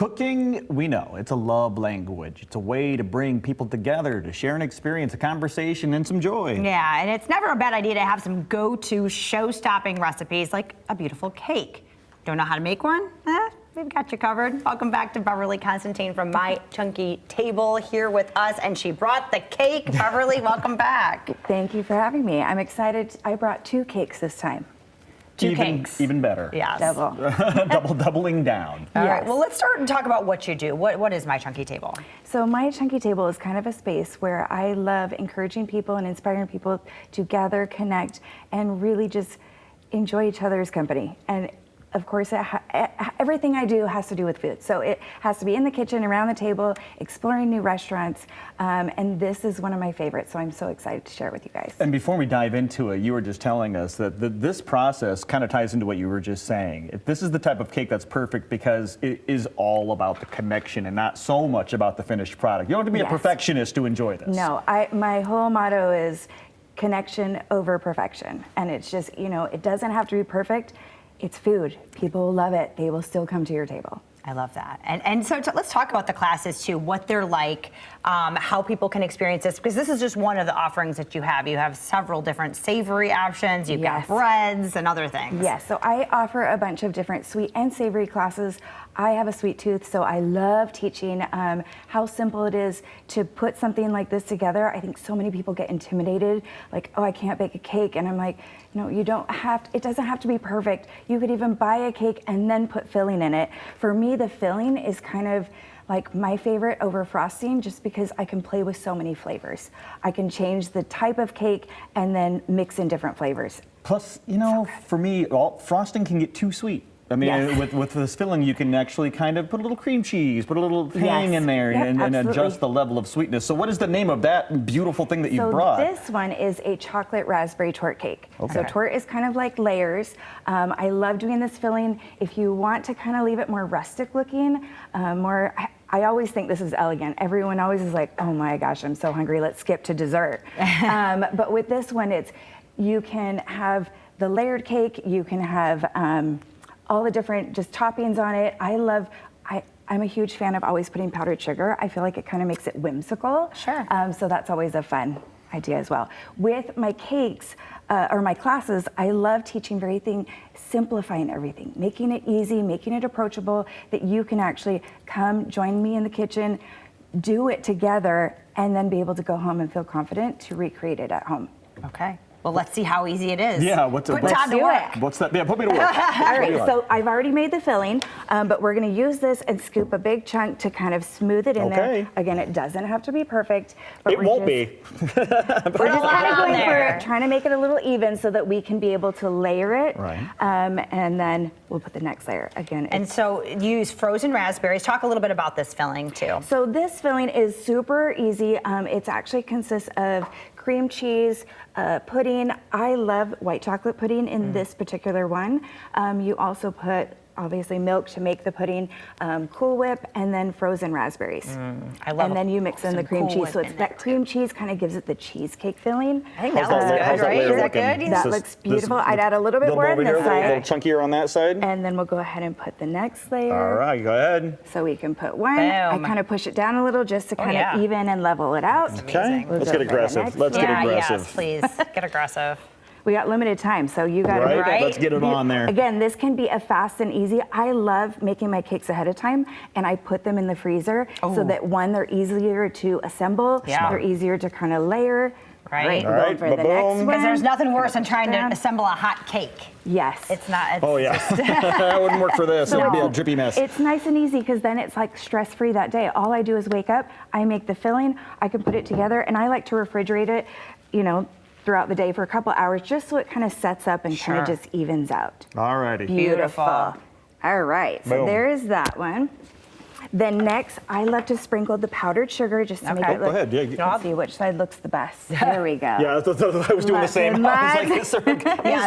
Cooking, we know, it's a love language. It's a way to bring people together, to share an experience, a conversation, and some joy. Yeah, and it's never a bad idea to have some go-to show-stopping recipes like a beautiful cake. Don't know how to make one? We've got you covered. Welcome back to Beverly Constantine from My Chunky Table here with us, and she brought the cake. Beverly, welcome back. Thank you for having me. I'm excited. I brought 2 cakes this time. Two cakes. Even better. Yes. Doubling down. All right, well, let's start and talk about what you do. What is My Chunky Table? So My Chunky Table is kind of a space where I love encouraging people and inspiring people to gather, connect, and really just enjoy each other's company. And of course, everything I do has to do with food. So it has to be in the kitchen, around the table, exploring new restaurants. And this is one of my favorites, so I'm so excited to share it with you guys. And before we dive into it, you were just telling us that this process kind of ties into what you were just saying. This is the type of cake that's perfect because it is all about the connection and not so much about the finished product. You don't have to be a perfectionist to enjoy this. No, my whole motto is connection over perfection. And it's just, it doesn't have to be perfect. It's food. People will love it. They will still come to your table. I love that. And so let's talk about the classes too, what they're like, how people can experience this, because this is just one of the offerings that you have. You have several different savory options, you've got breads and other things. Yes, so I offer a bunch of different sweet and savory classes. I have a sweet tooth, so I love teaching how simple it is to put something like this together. I think so many people get intimidated, like, oh, I can't bake a cake. And I'm like, no, you don't have to, it doesn't have to be perfect. You could even buy a cake and then put filling in it. For me, the filling is kind of like my favorite over frosting, just because I can play with so many flavors. I can change the type of cake and then mix in different flavors. Plus, for me, frosting can get too sweet. I mean, with this filling, you can actually kind of put a little cream cheese, put a little thing in there, and adjust the level of sweetness. So what is the name of that beautiful thing that you brought? This one is a chocolate raspberry torte cake. Okay. So torte is kind of like layers. I love doing this filling. If you want to kind of leave it more rustic looking, I always think this is elegant. Everyone always is like, oh my gosh, I'm so hungry, let's skip to dessert. But with this one, you can have the layered cake, you can have all the different just toppings on it. I'm a huge fan of always putting powdered sugar. I feel like it kind of makes it whimsical. Sure. So that's always a fun idea as well. With my cakes, or my classes, I love teaching simplifying everything, making it easy, making it approachable, that you can actually come join me in the kitchen, do it together, and then be able to go home and feel confident to recreate it at home. Okay. Well, let's see how easy it is. Yeah, put Todd to work. What's that? Yeah, put me to work. All right, so I've already made the filling, but we're going to use this and scoop a big chunk to kind of smooth it in there. Again, it doesn't have to be perfect. But it won't be. We're just kind of going for trying to make it a little even so that we can be able to layer it. Right. And then we'll put the next layer again. And so you use frozen raspberries. Talk a little bit about this filling too. So this filling is super easy. It actually consists of cream cheese, pudding. I love white chocolate pudding in this particular one. You also put obviously milk to make the pudding, Cool Whip, and then frozen raspberries. I love. And then you mix in the cream cheese. So it's that cream cheese kind of gives it the cheesecake filling. I think that looks good, right? Is that good? That looks beautiful. I'd add a little bit more on this side. A little chunkier on that side. And then we'll go ahead and put the next layer. All right, go ahead. So we can put one. I kind of push it down a little just to kind of even and level it out. Okay, let's get aggressive. Let's get aggressive. Yes, please, get aggressive. We got limited time, so you got to Let's get it on there. Again, this can be a fast and easy. I love making my cakes ahead of time, and I put them in the freezer so that they're easier to assemble. They're easier to kind of layer. Right. All right. For the next one. Because there's nothing worse than trying to assemble a hot cake. Yes. It's not. Oh yeah. That wouldn't work for this. It'd be a drippy mess. It's nice and easy because then it's like stress-free that day. All I do is wake up, I make the filling, I can put it together, and I like to refrigerate it, throughout the day for a couple hours, just so it kind of sets up and kind of just evens out. All righty. Beautiful. All right, so there is that one. Then next, I love to sprinkle the powdered sugar just to make it look. Go ahead. Let's see which side looks the best. There we go. Yeah, I was doing the same. I was like, is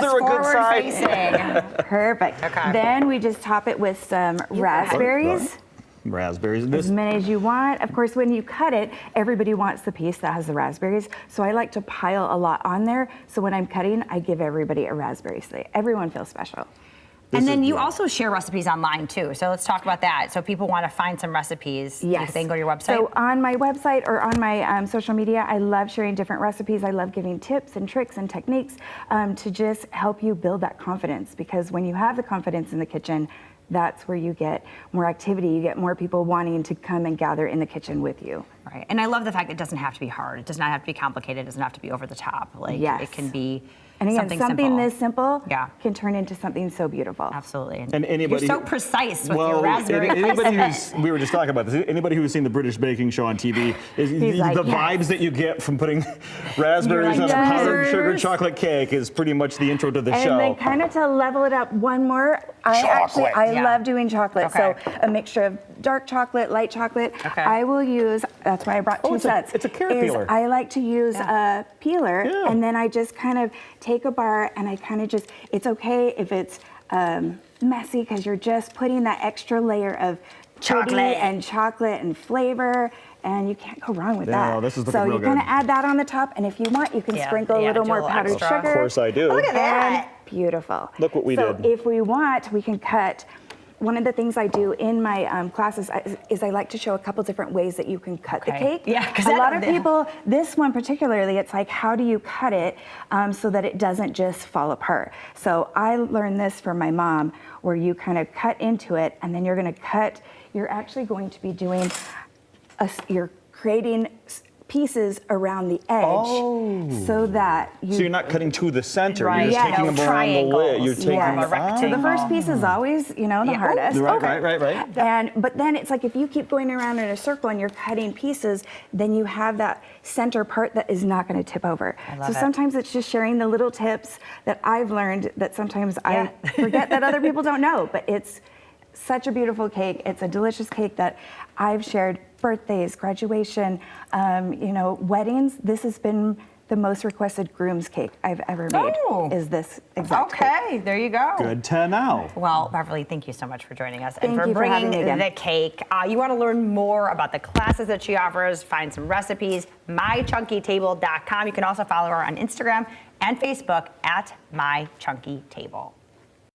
there a good side? Perfect. Okay. Then we just top it with some raspberries. Raspberries. As many as you want. Of course, when you cut it, everybody wants the piece that has the raspberries. So I like to pile a lot on there. So when I'm cutting, I give everybody a raspberry so everyone feels special. And then you also share recipes online too. So let's talk about that. So if people want to find some recipes, Yes. they can go to your website. So on my website or on my social media, I love sharing different recipes. I love giving tips and tricks and techniques to just help you build that confidence. Because when you have the confidence in the kitchen, that's where you get more activity. You get more people wanting to come and gather in the kitchen with you. Right. And I love the fact it doesn't have to be hard. It does not have to be complicated. It doesn't have to be over the top. Like Yes. it can be And again, something something simple. this simple Yeah. can turn into something so beautiful. Absolutely. And anybody You're so who- precise with Well, your raspberry. anybody who's, we were just talking about this, anybody who's seen the British baking show on TV, is He's like, the yes. vibes that you get from putting raspberries You're like, on a powdered yes. sugar chocolate cake is pretty much the intro to the And show. then kind of to level it up one more, Chocolate. I Yeah. love doing chocolate. Okay. So a mixture of dark chocolate, light chocolate. Okay. I will use, that's why I brought two it's a- sets. it's a carrot is peeler. I like to use a peeler, Yeah. and then I just kind of take a bar and I kind of just, it's okay if it's messy because you're just putting that extra layer of pretty Chocolate. and chocolate and flavor. And you can't go wrong with Yeah, that. this is looking so real you kind good. of add that on the top, and if you want, you can Yeah, sprinkle a yeah, little do a more little powdered extra. sugar. Of course I do. Look at that. And beautiful. Look what we so did. if we want, we can cut. One of the things I do in my classes is I like to show a couple different ways that you can cut the Okay. cake. Yeah, 'cause a that- lot of people, this one particularly, it's like, how do you cut it so that it doesn't just fall apart? So I learned this from my mom, where you kind of cut into it, and then you're going to cut. You're actually going to be doing, you're creating pieces around the edge so that you. So you're not cutting to the center, Right. you're just Yeah, taking no them around the lid. triangles. You're taking Yeah. them A rectangle. So the first piece is always, the Yeah. hardest. Right. And but then it's like if you keep going around in a circle and you're cutting pieces, then you have that center part that is not going to tip over. I love So it. sometimes it's just sharing the little tips that I've learned that sometimes Yeah. I forget that other people don't know. But it's such a beautiful cake. It's a delicious cake that I've shared birthdays, graduation, weddings. This has been the most requested groom's cake I've ever made. Oh. Is this exact cake. Okay, there you go. Good to know. Well, Beverly, thank you so much for joining us Thank and for you for bringing having me again. the cake. You want to learn more about the classes that she offers, find some recipes, mychunkytable.com. You can also follow her on Instagram and Facebook at mychunkytable.